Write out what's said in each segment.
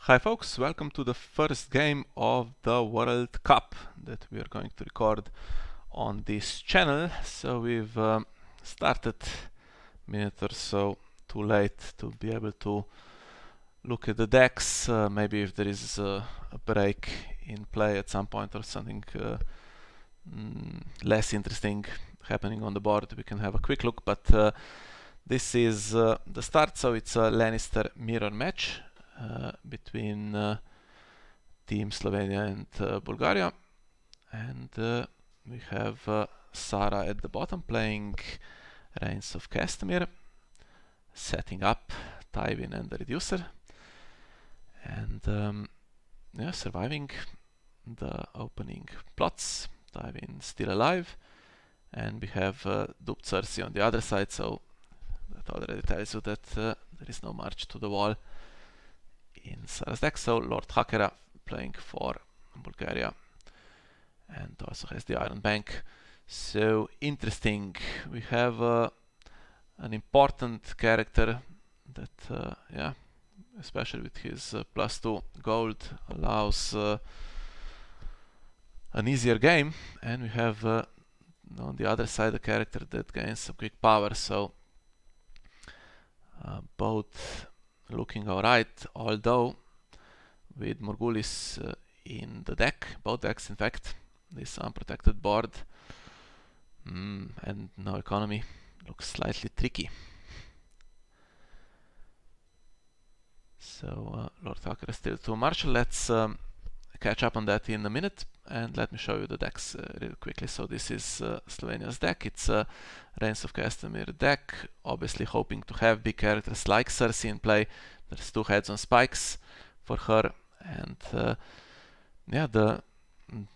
Hi folks, welcome to the first game of the World Cup that we are going to record on this channel. So we've started a minute or so too late to be able to look at the decks. Maybe if there is a break in play at some point or something less interesting happening on the board, we can have a quick look, but this is the start. So it's a Lannister mirror match between Team Slovenia and Bulgaria, and we have Sara at the bottom playing Rains of Castamere, setting up Tywin and the Reducer, and yeah, surviving the opening plots. Tywin still alive, and we have duped Cersei on the other side, so that already tells you that there is no march to the wall in Sara's deck. So Lord Hakkera playing for Bulgaria and also has the Iron Bank. So interesting. We have an important character that, yeah, especially with his +2 gold, allows an easier game, and we have on the other side a character that gains some quick power. So both looking alright, although with Morgulis in the deck, both decks in fact, this unprotected board and no economy looks slightly tricky. So Lord Hakkera is still 2 martial. Let's catch up on that in a minute, and let me show you the decks real quickly. So this is Slovenia's deck. It's a Rains of Castamere deck, obviously hoping to have big characters like Cersei in play. There's 2 heads on spikes for her, and yeah, the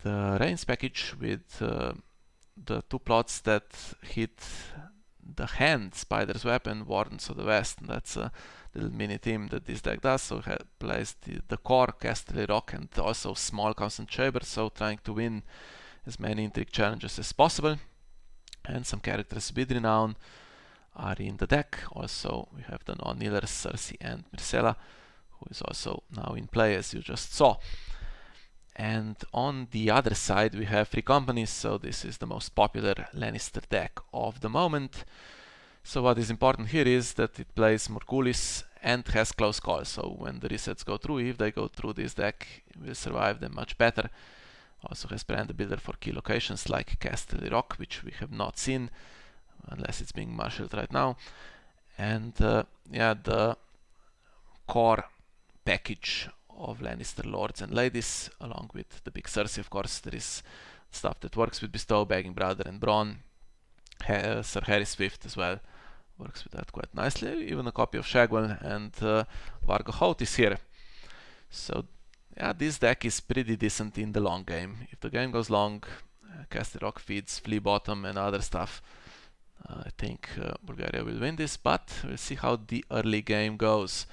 Rains package with the 2 plots that hit the hand, Spider's Weapon, Wardens of the West, and that's a little mini theme that this deck does. So it plays the core, Castle Rock, and also small constant chamber, so trying to win as many intrigue challenges as possible. And some characters with renown are in the deck. Also we have the non-kneelers, Cersei and Myrcella, who is also now in play, as you just saw. And on the other side we have Free Companies, so this is the most popular Lannister deck of the moment. So what is important here is that it plays Morgulis and has close call, so when the resets go through, if they go through, this deck will survive them much better. Also has Brand the Builder for key locations like Castle Rock, which we have not seen unless it's being marshaled right now. And yeah, the core package of Lannister lords and ladies, along with the big Cersei, of course. There is stuff that works with Bestow, Begging Brother and Bronn. Sir Harry Swift as well works with that quite nicely. Even a copy of Shagwell and Vargo Hout is here. So yeah, this deck is pretty decent in the long game. If the game goes long, Castle Rock feeds Flea Bottom and other stuff, I think Bulgaria will win this, but we'll see how the early game goes.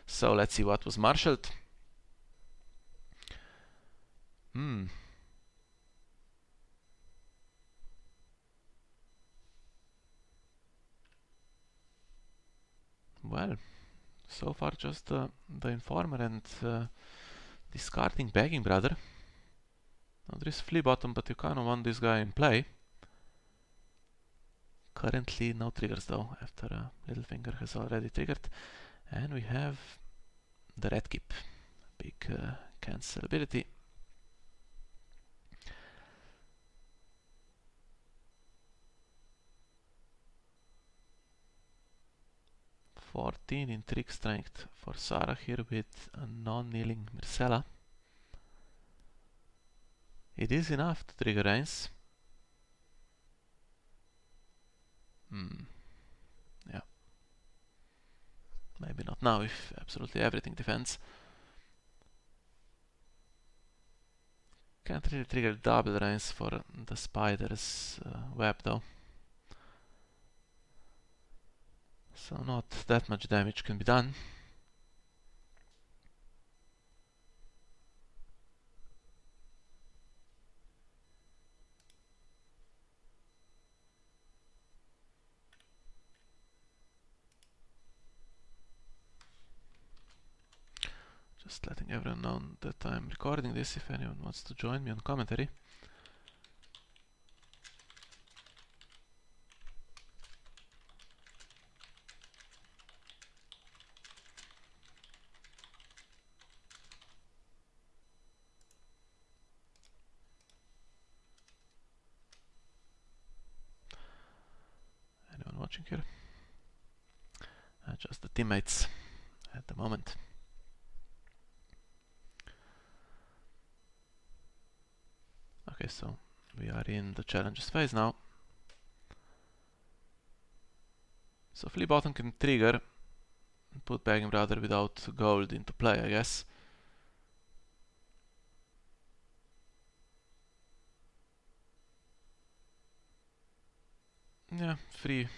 So let's see what was marshaled. Well, so far just the Informer and discarding Begging Brother. Now there is Flea Bottom, but you kind of want this guy in play. Currently no triggers though, after Littlefinger has already triggered. And we have the Red Keep, big cancel ability. Intrigue strength for Sara here with a non-kneeling Myrcella. It is enough to trigger Rains. Yeah. Maybe not now if absolutely everything defends. Can't really trigger double Rains for the Spider's web though. So not that much damage can be done. Just letting everyone know that I'm recording this if anyone wants to join me on commentary. Anyone watching here? Just the teammates at the moment. Okay, so we are in the challenges phase now. So flea bottom can trigger and put Begging Brother without gold into play, I guess. Yeah, free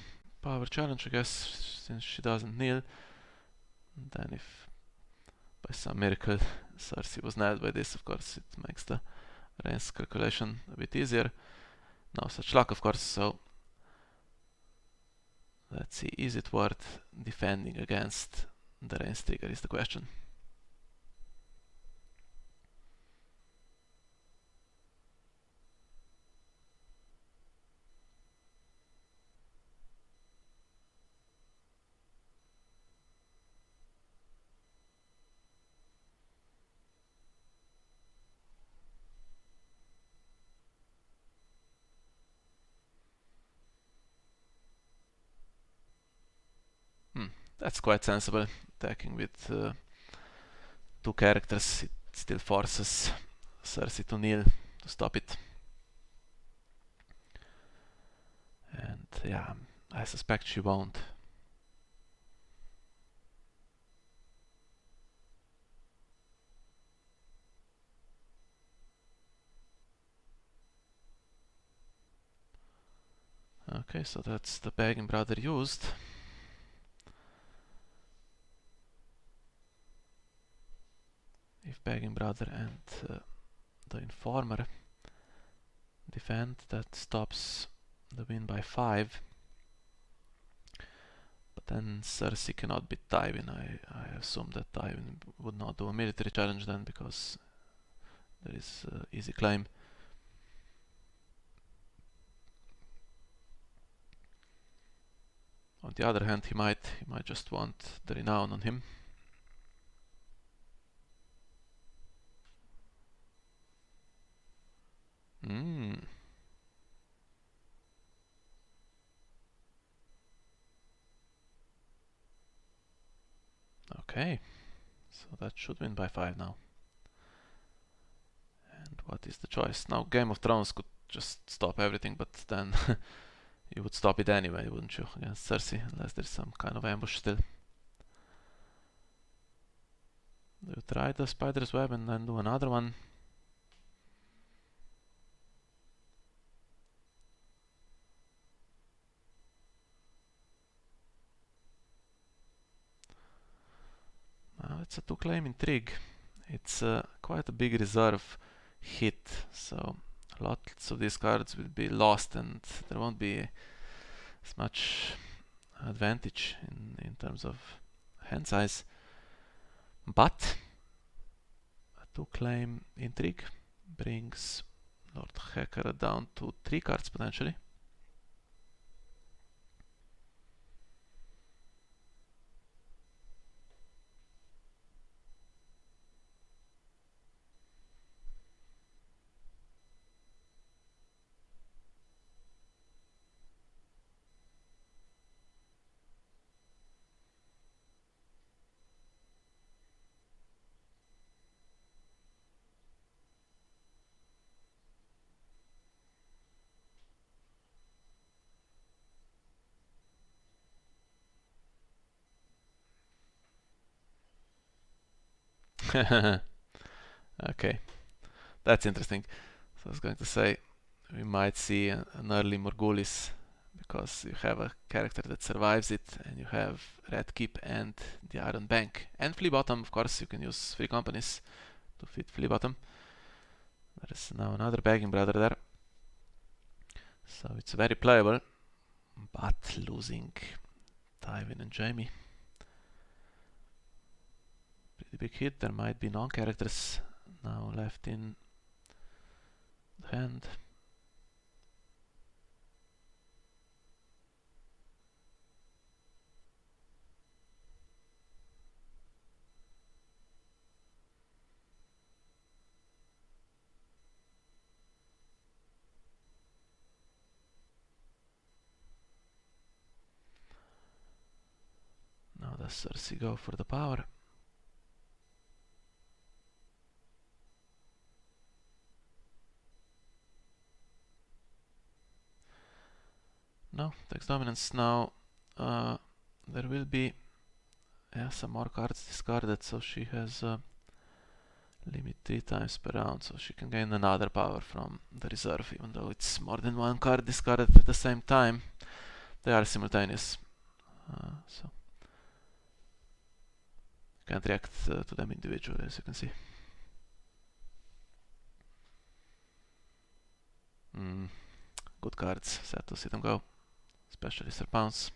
power challenge, I guess, since she doesn't kneel. And then if by some miracle Cersei was nailed by this, of course it makes the Rains calculation a bit easier. No such luck, of course, so let's see, is it worth defending against the Rains trigger is the question. That's quite sensible. Attacking with two characters, it still forces Cersei to kneel to stop it. And yeah, I suspect she won't. Okay, so that's the Begging Brother used. If Begging Brother and the Informer defend, that stops the win by 5. But then Cersei cannot beat Tywin. I assume that Tywin would not do a military challenge then, because there is easy claim. On the other hand, he might just want the renown on him. Okay, so that should win by 5 now. And what is the choice? Now Game of Thrones could just stop everything, but then you would stop it anyway, wouldn't you, against Cersei, unless there's some kind of ambush still. Do you try the spider's web and then do another one? It's a 2-claim intrigue. It's quite a big reserve hit, so lots of these cards will be lost and there won't be as much advantage in terms of hand size. But a 2-claim intrigue brings Lord Hakkera down to 3 cards potentially. Okay, that's interesting. So I was going to say we might see an early Morghulis, because you have a character that survives it, and you have Red Keep and the Iron Bank. And Flea Bottom, of course, you can use Free Companies to fit Flea Bottom. There is now another Begging Brother there. So it's very playable, but losing Tywin and Jaime big hit. There might be non-characters now left in the hand. Now does Cersei go for the power? No, takes dominance. Now there will be some more cards discarded, so she has limit 3 times per round, so she can gain another power from the reserve, even though it's more than one card discarded at the same time. They are simultaneous, so you can't react to them individually, as you can see. Good cards, sad to see them go, especially Sir Pounce.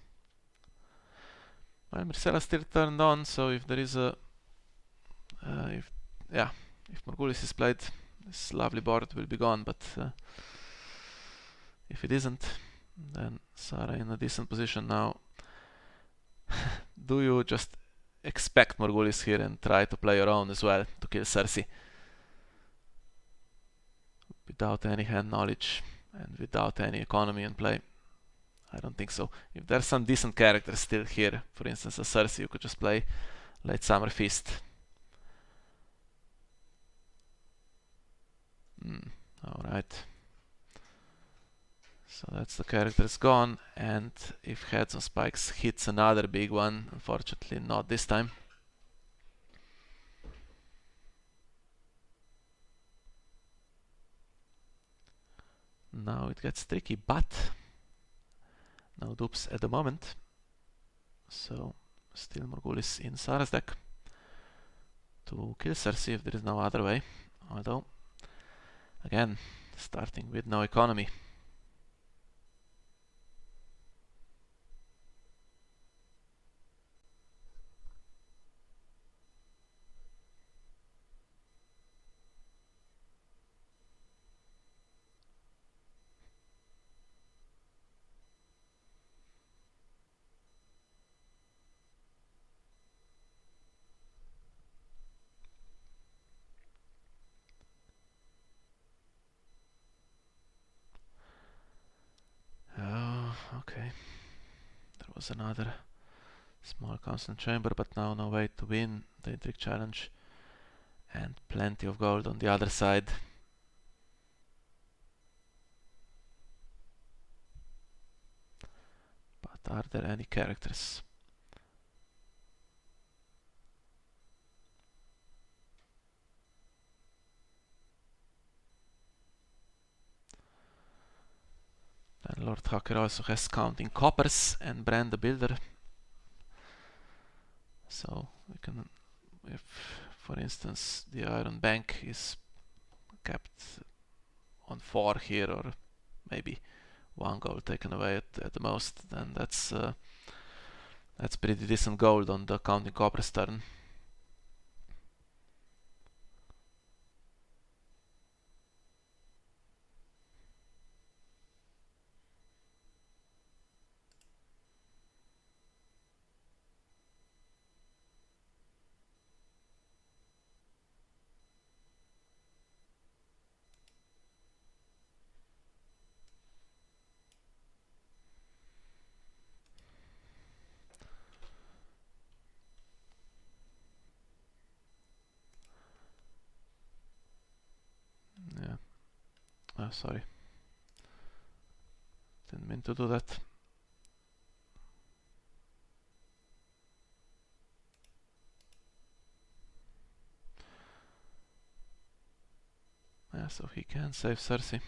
Well, Myrcella still turned on, so if there is a if Morghulis is played, this lovely board will be gone, but if it isn't, then Saraaa in a decent position now. Do you just expect Morghulis here and try to play your own as well to kill Cersei? Without any hand knowledge and without any economy in play? I don't think so. If there's some decent characters still here, for instance a Cersei, you could just play Late Summer Feast. Alright. So that's the characters gone, and if Heads on Spikes hits another big one, unfortunately not this time. Now it gets tricky, but no dupes at the moment. So still Morghulis in Saraa's deck to kill Cersei if there is no other way. Although, again, starting with no economy. Okay, there was another small constant chamber, but now no way to win the Intrigue Challenge, and plenty of gold on the other side. But are there any characters? Then Lord Hakkera also has Counting Coppers and Brand the Builder. So we can, if for instance the Iron Bank is kept on 4 here, or maybe 1 gold taken away at the most, then that's pretty decent gold on the Counting Coppers turn. Yeah. Oh, sorry. Didn't mean to do that. Yeah, so he can save Cersei.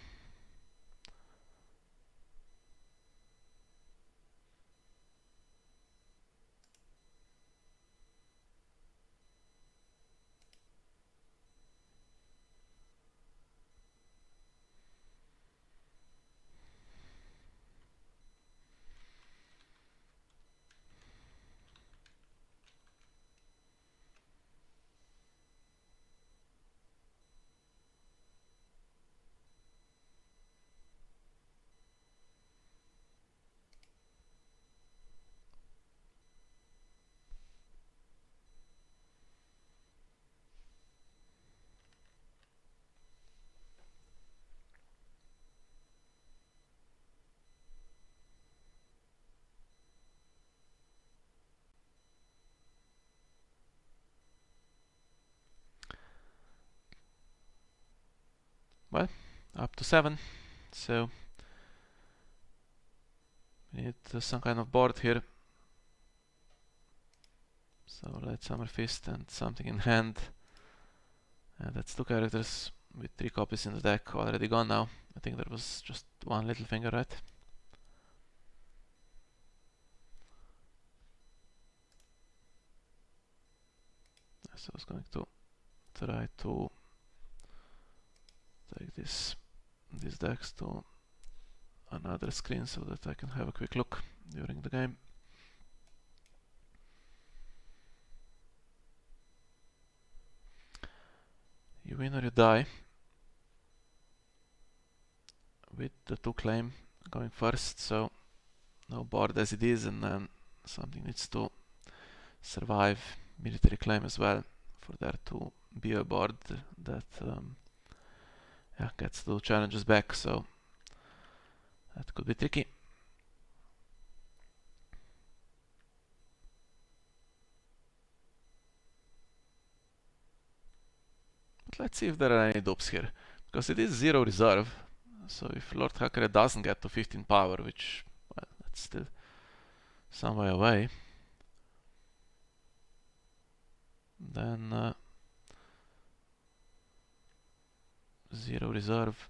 well, up to 7. So we need some kind of board here. So let's Hammer Fist and something in hand. And that's 2 characters with 3 copies in the deck already gone now. I think there was just one little finger, right? So I was going to try to take these decks to another screen so that I can have a quick look during the game. You win or you die with the 2 claim going first, so no board as it is, and then something needs to survive military claim as well for there to be a board that gets the challenges back, so that could be tricky. But let's see if there are any dupes here, because it is 0 reserve, so if Lord Hakkera doesn't get to 15 power, which, well, that's still some way away, then 0 reserve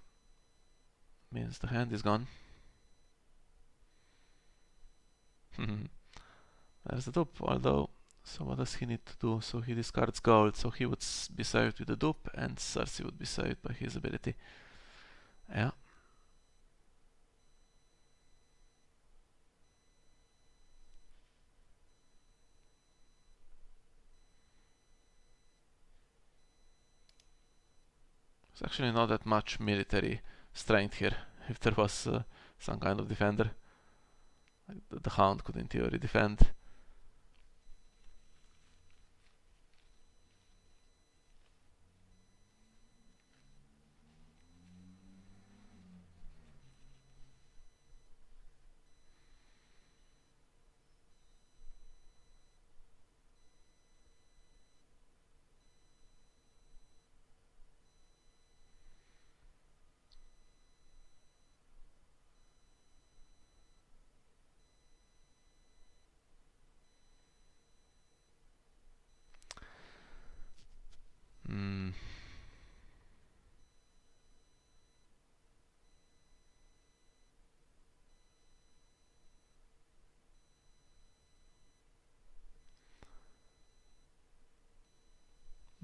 means the hand is gone. There's the dupe, although, so what does he need to do? So he discards gold, so he would be saved with the dupe, and Cersei would be saved by his ability. Yeah. There's actually not that much military strength here, if there was some kind of defender. Like the Hound could in theory defend.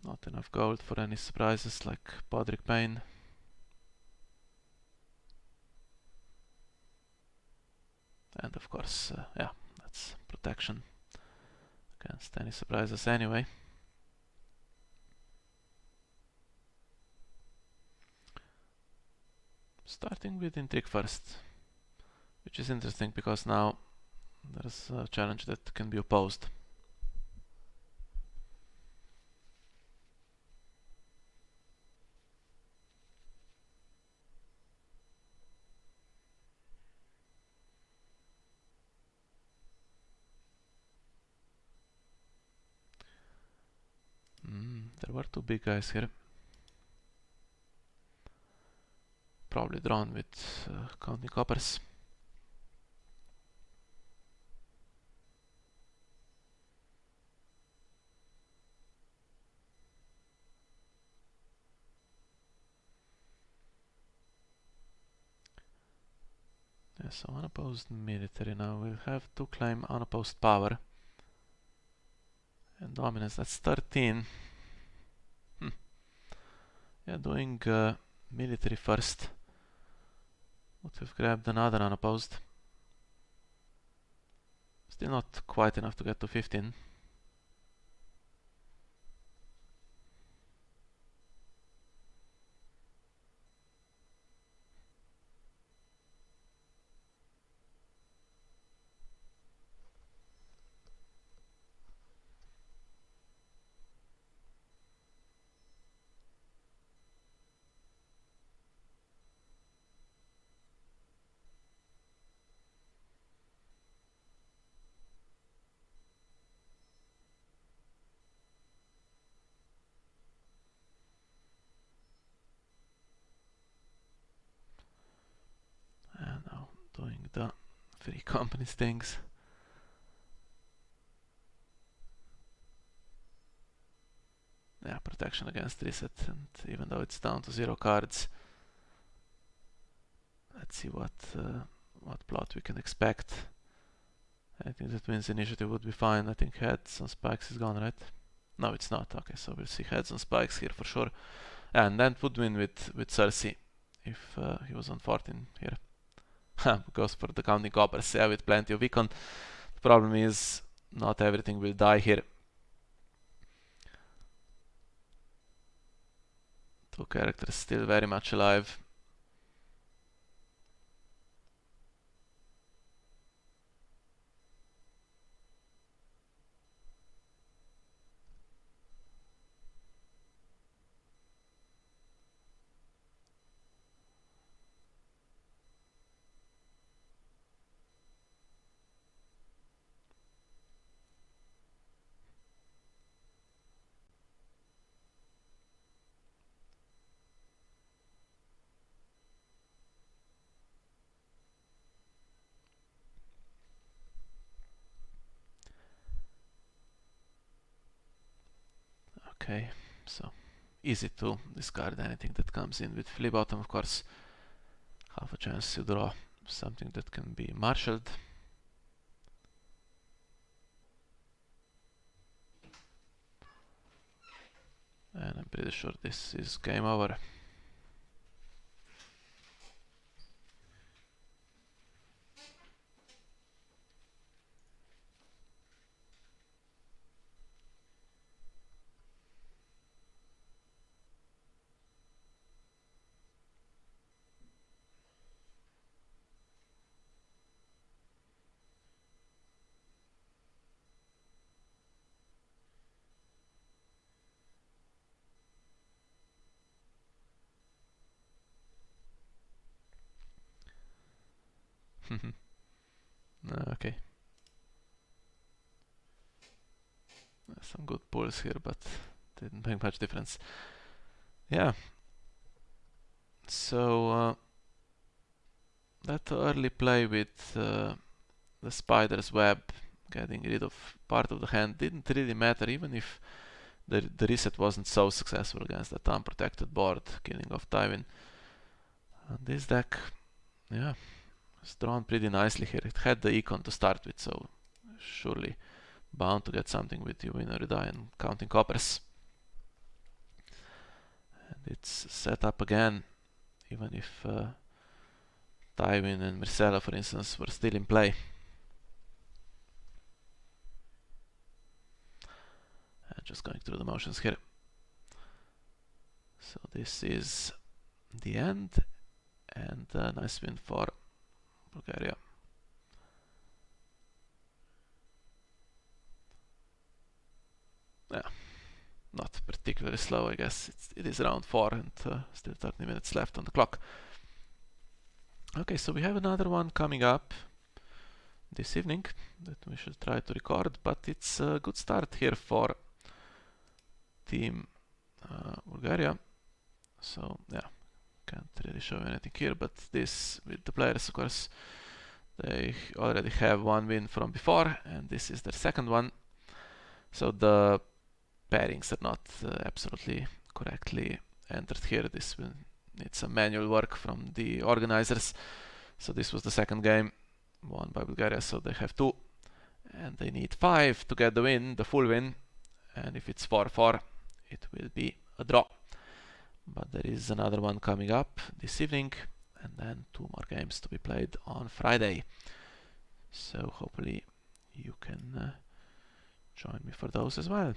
Not enough gold for any surprises like Podrick Payne. And of course, that's protection against any surprises anyway. Starting with Intrigue first, which is interesting because now there's a challenge that can be opposed. There were 2 big guys here. Probably drawn with counting coppers. Yeah, so unopposed military now. We'll have to claim unopposed power. And dominance, that's 13. Yeah, doing military first. Would have grabbed another unopposed. Still not quite enough to get to 15. Free companies things. Yeah, protection against reset, and even though it's down to 0 cards, let's see what plot we can expect. Anything that wins initiative would be fine. I think heads on spikes is gone, right? No, it's not. Okay, so we'll see heads on spikes here for sure. And then would win with saraaa if he was on 14 here. Goes for the counting coppers, yeah, with plenty of econ. The problem is not everything will die here. Two characters still very much alive. Okay, so easy to discard anything that comes in with flea bottom, of course. Half a chance to draw something that can be marshaled. And I'm pretty sure this is game over. Okay. Some good pulls here, but didn't make much difference. Yeah. So that early play with the spider's web, getting rid of part of the hand, didn't really matter, even if the reset wasn't so successful against that unprotected board, killing off Tywin. And this deck, yeah, was drawn pretty nicely here. It had the econ to start with, so surely bound to get something with you win or die and counting coppers. And it's set up again, even if Tywin and Myrcella, for instance, were still in play. And just going through the motions here. So this is the end, and a nice win for Bulgaria. Yeah, not particularly slow, I guess. It is round 4 and still 30 minutes left on the clock. Okay, so we have another one coming up this evening that we should try to record, but it's a good start here for Team Bulgaria. So yeah, can't really show you anything here, but this with the players, of course, they already have one win from before, and this is their second one. So the pairings are not absolutely correctly entered here. This will need some manual work from the organizers. So this was the second game won by Bulgaria, so they have 2, and they need 5 to get the win, the full win, and if it's 4-4 it will be a draw. But there is another one coming up this evening, and then 2 more games to be played on Friday. So hopefully you can join me for those as well.